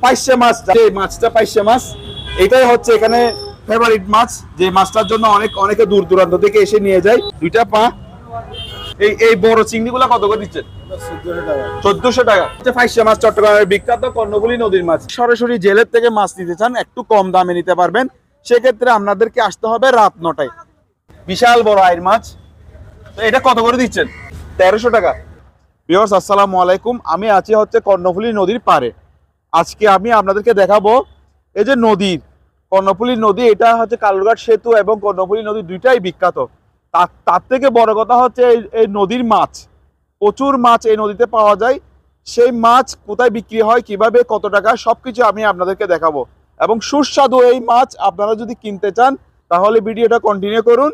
পাইসে মাছ, যে মাছটা পাইসে মাছ, এটাই হচ্ছে এখানে ফেভারিট মাছ, যে মাছটার জন্য অনেকে দূর দূরান্ত থেকে এসে নিয়ে যায়। দুইটা পা। এই বড় চিংড়িগুলো কত করে দিচ্ছেন? 1400 টাকা। পাইসে মাছ চট্টগ্রামের বিখ্যাত কর্ণফুলী নদীর মাছ। সরাসরি জেলের থেকে মাছ নিতে চান, একটু কম দামে নিতে পারবেন, সেক্ষেত্রে আপনাদেরকে আসতে হবে রাত 9টায়। বিশাল বড় আইর মাছ। তো এটা কত করে দিচ্ছেন? 1300 টাকা। ভিউয়ার্স আসসালামু আলাইকুম, আমি আছি হচ্ছে কর্ণফুলী নদীর পাড়ে। আজকে আমি আপনাদেরকে দেখাবো এই যে নদীর কর্ণফুলী নদী, এটা হচ্ছে কালুরঘাট সেতু এবং কর্ণফুলী নদী দুইটাই বিখ্যাত। তার থেকে বড় কথা হচ্ছে এই নদীর মাছ, প্রচুর মাছ এই নদীতে পাওয়া যায়। সেই মাছ কোথায় বিক্রি হয়, কিভাবে, কত টাকা, সবকিছু আমি আপনাদেরকে দেখাবো। এবং সুস্বাদু এই মাছ আপনারা যদি কিনতে চান তাহলে ভিডিওটা কন্টিনিউ করুন।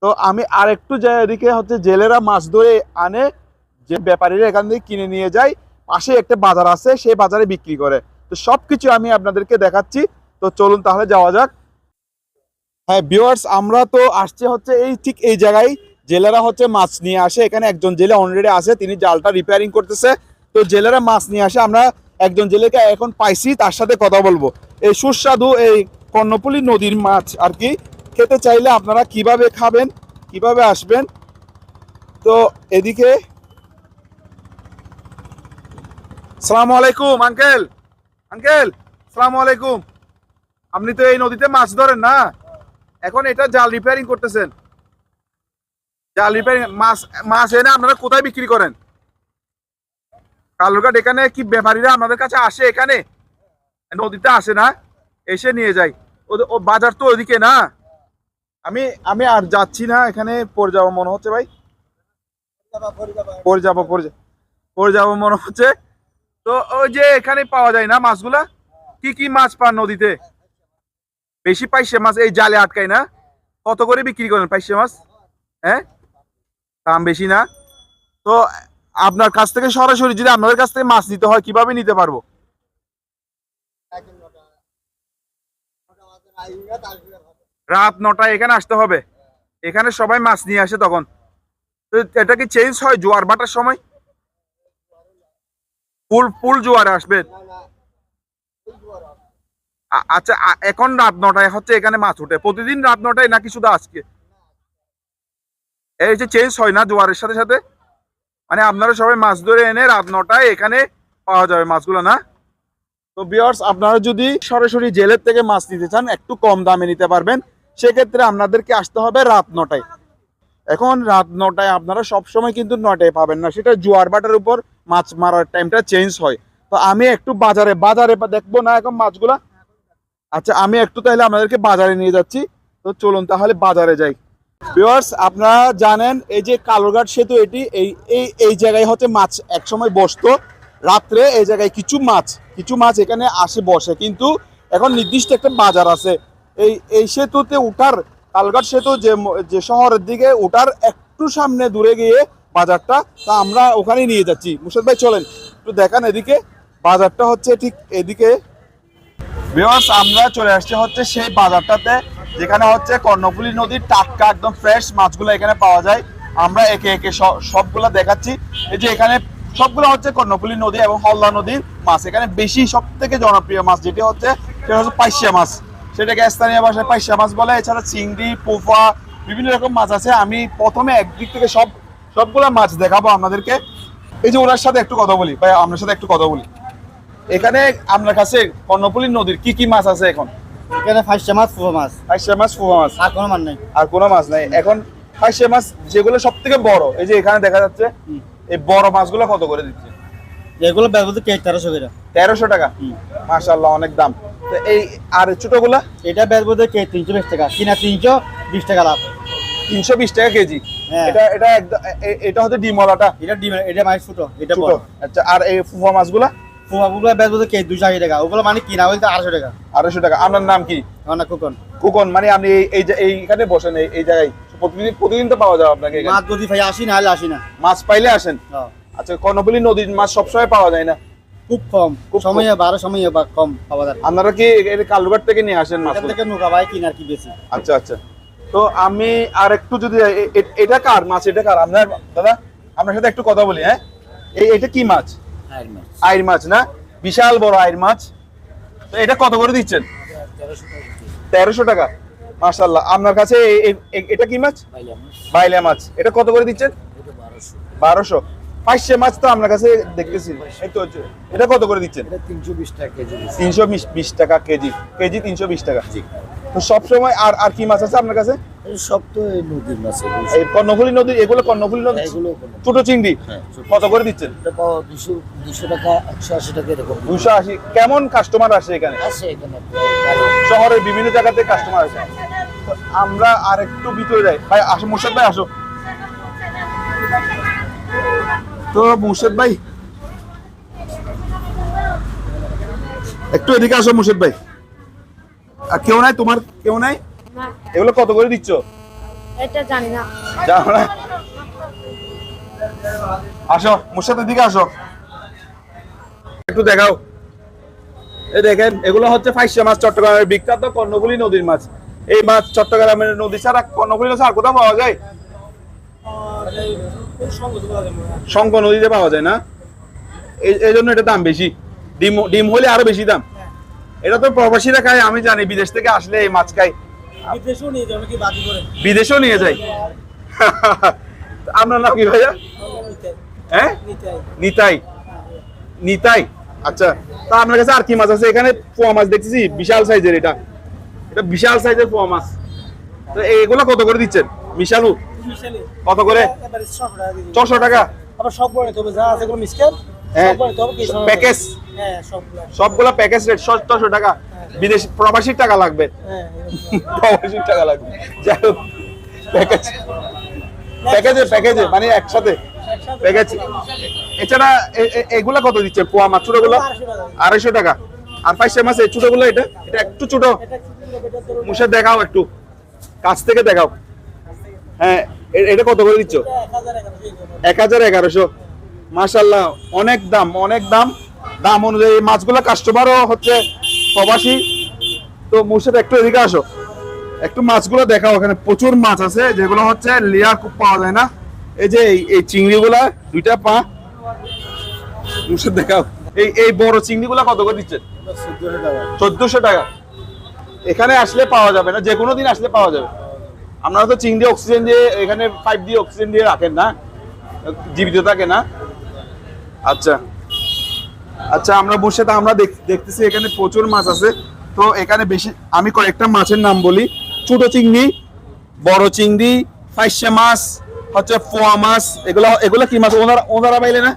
তো আমি আর একটু এদিকে হচ্ছে জেলেরা মাছ ধরে আনে, যে ব্যাপারীরা এখান থেকে কিনে নিয়ে যায়, পাশে একটা বাজার আছে, সেই বাজারে বিক্রি করে। তো সবকিছু আমি আপনাদেরকে দেখাচ্ছি। তো চলুন তাহলে যাওয়া যাক। হ্যাঁ ভিউয়ার্স, আমরা তো আসছে হচ্ছে ঠিক এই জায়গায় জেলেরা হচ্ছে মাছ নিয়ে আসে। এখানে একজন জেলে অলরেডি আছে, তিনি জালটা রিপেয়ারিং করতেছে। তো জেলেরা মাছ নিয়ে আসে, আমরা একজন জেলেকে এখন পাইছি, তার সাথে কথা বলবো। এই সুস্বাদু এই কর্ণফুলী নদীর মাছ আর কি খেতে চাইলে আপনারা কিভাবে খাবেন, কিভাবে আসবেন। তো এদিকে আসসালামু আলাইকুম আঙ্কেল। আঙ্কেল আসসালামু আলাইকুম। আপনি তো এই নদীতে মাছ ধরেন না, এখন এটা জাল রিপেয়ারিং করতেছেন। জাল রিপেয়ারিং মাছ এনে আপনারা কোথায় বিক্রি করেন? কালুরঘাট। এখানে কি ব্যাপারীরা আপনাদের কাছে আসে? এখানে নদীতে আসে না, এসে নিয়ে যায়? ও বাজার তো ওইদিকে না। আমি আর যাচ্ছি না, এখানে পড়ে যাবো মনে হচ্ছে ভাই, পড়ে যাবো মনে হচ্ছে। তো ওই যে এখানে পাওয়া যায় না মাছগুলা? কি কি মাছ পান নদীতে? বেশি পাইসে মাছ এই জালে আটকায় না? কত করে বিক্রি করেন পাইসে মাছ? হ্যাঁ, দাম বেশি না? তো আপনার কাছ থেকে সরাসরি যদি আপনাদের কাছ থেকে মাছ নিতে হয়, কিভাবে নিতে পারবো? রাত 9টায় এখানে আসতে হবে। এখানে সবাই মাছ নিয়ে আসে তখন। তো এটা কি চেঞ্জ হয় জোয়ার ভাটার সময়? ফুল জোয়ারে আসবেন? আচ্ছা, এখন রাত 9টায় হচ্ছে এখানে মাছ উঠে? প্রতিদিন রাত 9টায় নাকি শুধু আজকে? এই যে চেঞ্জ হয় না জোয়ারের সাথে সাথে? মানে আপনারা সবাই মাছ ধরে এনে রাত 9টায় এখানে পাওয়া যাবে মাছগুলো না? তো ভিউয়ার্স, আপনারা যদি সরাসরি জেলের থেকে মাছ নিতে চান, একটু কম দামে নিতে পারবেন, সেক্ষেত্রে আপনাদেরকে আসতে হবে রাত 9টায়। এখন রাত 9টায় আপনারা সবসময় কিন্তু 9টায় পাবেন না, সেটা জোয়ার ভাটার উপর মাছ মারার টাইমটা চেঞ্জ হয়। তো আমি একটু বাজারে দেখবো না এখন মাছগুলা। আচ্ছা, আমি একটু তাহলে আপনাদেরকে বাজারে নিয়ে যাচ্ছি। তো চলুন তাহলে বাজারে যাই। ভিউয়ার্স, আপনারা জানেন এই যে কালুরঘাট সেতু, এটি এই জায়গায় হচ্ছে মাছ একসময় বসতো। রাত্রে এই জায়গায় কিছু মাছ এখানে আসে বসে, কিন্তু এখন নির্দিষ্ট একটা বাজার আছে। এই সেতুতে উঠার, কালুরঘাট সেতু যে শহরের দিকে উঠার একটু সামনে দূরে গিয়ে বাজারটা, তা আমরা ওখানে নিয়ে যাচ্ছি। মুর্শিদ ভাই চলেন একটু দেখান এদিকে, বাজারটা হচ্ছে ঠিক এদিকে। ভিউয়ার্স, আমরা চলে আসছি হচ্ছে সেই বাজারটাতে, যেখানে হচ্ছে কর্ণফুলী নদীর টাটকা একদম ফ্রেশ মাছগুলো এখানে পাওয়া যায়। আমরা একে একে সবগুলা দেখাচ্ছি। এই যে এখানে সবগুলো হচ্ছে কর্ণফুলী নদী এবং হলদা নদীর মাছ। এখানে বেশি সব থেকে জনপ্রিয় মাছ যেটি হচ্ছে, সেটা হচ্ছে পাইসা মাছ, সেটাকে স্থানীয় ভাষায় পাইসা মাছ বলে। এছাড়া চিংড়ি, পোফা, বিভিন্ন রকম মাছ আছে। আমি প্রথমে একদিক থেকে সবগুলা মাছ দেখাবো আপনাদেরকে। এই যে ওনার সাথে একটু কথা বলি ভাই, আপনার সাথে একটু কথা বলি। এখানে আপনার কাছে কর্ণফুলী নদীর কি কি মাছ আছে এখন? এখানে ফাইসা মাছ, ফুফা মাছ, ফুফা মাছ, আর কোনো মাছ নাই। আর কোনো মাছ নাই এখন? ফাইসা মাছ যেগুলো সব থেকে বড়, এই যে এখানে দেখা যাচ্ছে, এই বড় মাছগুলো কত করে দিচ্ছে? এগুলো ব্যবহার কে 1300 করে। 1300 টাকা? মাশাআল্লাহ, অনেক দাম। তো এই আর ছোটগুলা? এটা ব্যবহার কে 320 টাকা, কিনা 320 টাকা লাভ। 320 টাকা কেজি? এটা হচ্ছে ডিমলাটা? এটা মাছ ছোট, এটা ছোট। বড়। আচ্ছা, আর এই ফুফা মাছগুলা? ফুফাগুলো ব্যবহার কে 280 টাকা, ওগুলো মানে কিনা হইতে 800 টাকা। 250 টাকা। আপনার নাম কি? অনেক কুকন। মানে আপনি এইখানে বসেন এই জায়গায় প্রতিদিন তো পাওয়া যাবে আপনাকে? মাছ যদি ভাই আসি না হলে আসি না, মাছ পাইলে আসেন। আচ্ছা, কর্ণফুলী নদীর মাছ সবসময় পাওয়া যায় না? খুব কম, সময় 12 সময় কম পাওয়া যায়। আপনারা কি কালুরঘাট থেকে নিয়ে আসেন মাছ? এখান থেকে নৌকা ভাই কিনার কি বেশি। আচ্ছা আচ্ছা। তো আমি আর একটু যদি এটা কার মাছ? এটা কার? আপনার দাদা, আপনার সাথে একটু কথা বলি। হ্যাঁ, এটা কি মাছ? আইর মাছ। আইর মাছ না? বিশাল বড় আইর মাছ। তো এটা কত করে দিচ্ছেন? 1300 টাকা। মাশাআল্লাহ। আপনার কাছে এটা কি মাছ? বাইলা মাছ। এটা কত করে দিচ্ছেন? 1200। পাইশে মাছ তো আপনার কাছে দেখতেছি। এই তো এটা কত করে দিচ্ছেন? 320 টাকা কেজি। 320 টাকা কেজি। কেজি 320 টাকা। জি। তো সব সময় আর কি মাছ আছে আপনার কাছে? সব তো এই নদীর মাছ। এই কর্ণফুলী নদী, এগুলো কর্ণফুলী নদী। এগুলো ছোট চিংড়ি কত করে দিচ্ছেন? 200 টাকা, 180 টাকা এরকম। 280। কেমন কাস্টমার আসে এখানে? আছে এখানে শহরের বিভিন্ন জায়গাতে কাস্টমার আসে। তো আমরা আর একটু ভিতরে যাই। ভাই আসো, মুর্শেদ ভাই আসো। তো মুর্শেদ ভাই একটু এদিকে আসো মুর্শেদ ভাই। আর কেউ নাই তোমার? কেউ নাই? না, এগুলো কত করে দিচ্ছ? এটা জানি না। জানো না? আসো মুর্শেদের দিকে আসো, একটু দেখাও। এই দেখেন, এগুলো হচ্ছে ফাইসা মাছ, চট্টগ্রামের বিখ্যাত কর্ণফুলী নদীর মাছ। এই মাছ চট্টগ্রামের নদী ছাড়া, কর্ণফুলী ছাড়া আর কোথাও পাওয়া যায়? শঙ্খ নদীতে পাওয়া যায় না, এই জন্য এটা দাম বেশি। ডিম হলে আরো বেশি দাম। এটা তো প্রবাসীরা খায়, আমি জানি। বিদেশ থেকে আসলে এই মাছ খাই, বিদেশেও নিয়ে যাই। আপনার নাম কি ভাইয়া? হ্যাঁ, নিতাই। নিতাই, আচ্ছা। তা আপনার কাছে আর কি মাছ আছে? এখানে পোয়া মাছ দেখতেছি, বিশাল সাইজের। এটা বিশাল সাইজের পোয়া মাছ। তো এগুলো কত করে দিচ্ছেন? মিশালু কত করে? 600 টাকা। আবার সব বড় তবে যা আছে এগুলো মিসকেল হ্যাঁ, সব বড় তবে কি প্যাকেজ। হ্যাঁ সবগুলো। সবগুলো প্যাকেজ রেট 600 টাকা। বিদেশ প্রবাসীর টাকা লাগবে। হ্যাঁ প্রবাসীর টাকা লাগবে। যাই হোক, প্যাকেজে মানে একসাথে প্যাকেজ। এছাড়া এগুলা কত দিচ্ছে পোয়া মাছ? ছোটগুলো 250 টাকা। আর পাইসা মাছ এই ছোটগুলো, এটা একটু ছোট। মুসে দেখাও, একটু কাছ থেকে দেখাও। হ্যাঁ, এটা কত করে দিচ্ছ? 1100। মাশাআল্লাহ, অনেক দাম, অনেক দাম। দাম অনুযায়ী মাছগুলো কাস্টমারও হচ্ছে প্রবাসী। তো মুর্শিদ একটু এদিকে আসো, একটু মাছগুলো দেখাও। এখানে প্রচুর মাছ আছে যেগুলো হচ্ছে লেয়ার খুব পাওয়া যায় না। এই যে এই চিংড়িগুলা, 2টা পা। মুর্শিদ দেখাও। এই বড় চিংড়িগুলা কত করে দিচ্ছেন? 1400 টাকা। এখানে আসলে পাওয়া যাবে না, যে কোনো দিন আসলে পাওয়া যাবে। আপনারা তো চিংড়ি অক্সিজেন দিয়ে, এখানে পাইপ দিয়ে অক্সিজেন দিয়ে রাখেন না, জীবিত থাকে না। আচ্ছা আচ্ছা, আমরা বসে আমরা দেখতেছি এখানে প্রচুর মাছ আছে। তো এখানে বেশি, আমি কয়েকটা মাছের নাম বলি। ছোট চিংড়ি, বড় চিংড়ি, ফাইসা মাছ, হচ্ছে পোয়া মাছ। এগুলো কি মাছ? ওনারা বাইলে না?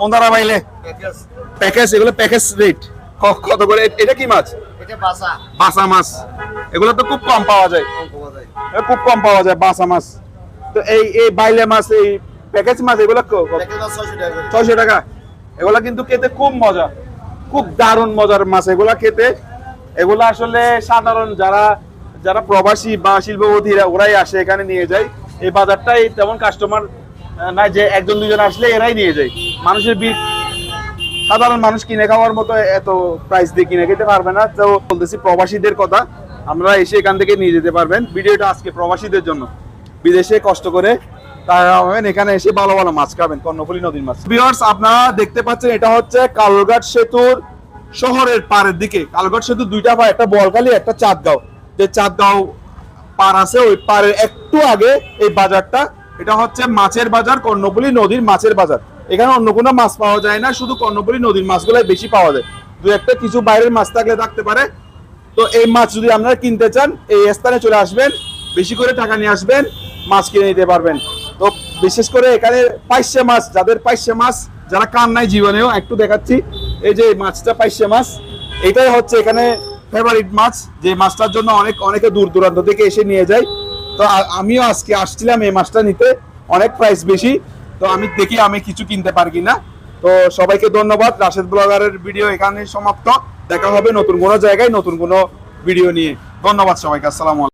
ওনারা বাইলে প্যাকেজ। এগুলো প্যাকেজ রেট কত করে? এটা কি মাছ? এটা বাসা। বাসা মাছ। এগুলো তো খুব কম পাওয়া যায়, খুব কম পাওয়া যায় বাসা মাছ। তো এই বাইলে মাছ, এই প্যাকেজ মাছ, এগুলো 600 টাকা। এগুলা কিন্তু খেতে খুব মজা, খুব দারুণ মজার মাছ এগুলা খেতে। এগুলা আসলে সাধারণ যারা প্রবাসী বা শিল্পপতিরা, ওরাই আসে এখানে নিয়ে যায়। এই বাজারটাই তেমন কাস্টমার নাই যে একজন দুজন আসলে এরাই নিয়ে যায়। মানুষের ভিড়, সাধারণ মানুষ কিনে খাওয়ার মতো এত প্রাইস দিয়ে কিনে খেতে পারবে না। তো বলতেছি প্রবাসীদের কথা, আমরা এসে এখান থেকে নিয়ে যেতে পারবেন। ভিডিওটা আজকে প্রবাসীদের জন্য, বিদেশে কষ্ট করে তারা এখানে এসে ভালো ভালো মাছ খাবেন, কর্ণফুলী নদীর মাছ। ভিউয়ার্স, আপনারা দেখতে পাচ্ছেন এটা হচ্ছে কালুরঘাট সেতুর শহরের পাড়ের দিকে। কালুরঘাট সেতু 2টা পাড়, একটা বোয়ালখালী, একটা চাঁদগাঁও। যে চাঁদগাঁও পার আছে, ওই পাড়ের একটু আগে এই বাজারটা। এটা হচ্ছে মাছের বাজার, কর্ণফুলী নদীর মাছের বাজার। এখানে অন্য কোনো মাছ পাওয়া যায় না, শুধু কর্ণফুলী নদীর মাছগুলাই বেশি পাওয়া যায়। দু একটা কিছু বাইরের মাছ থাকতে পারে। তো এই মাছ যদি আপনারা কিনতে চান, এই স্থানে চলে আসবেন, বেশি করে টাকা নিয়ে আসবেন, মাছ কিনে নিতে পারবেন। তো বিশেষ করে এখানে পাইসা মাছ, যাদের পাইসা মাছ যারা কান নাই জীবনেও, একটু দেখাচ্ছি। এই যে মাছটা পাইসা মাছ, এটাই হচ্ছে এখানে ফেভারিট মাছ, যে মাছটার জন্য অনেকে দূর দূরান্ত থেকে এসে নিয়ে যায়। তো আমিও আজকে আসছিলাম এই মাছটা নিতে, অনেক প্রাইস বেশি। তো আমি দেখি আমি কিছু কিনতে পারি কিনা। তো সবাইকে ধন্যবাদ। রাশেদ ব্লগারের ভিডিও এখানে সমাপ্ত। দেখা হবে নতুন কোনো জায়গায় নতুন কোনো ভিডিও নিয়ে। ধন্যবাদ সবাইকে। আসসালামু আলাইকুম।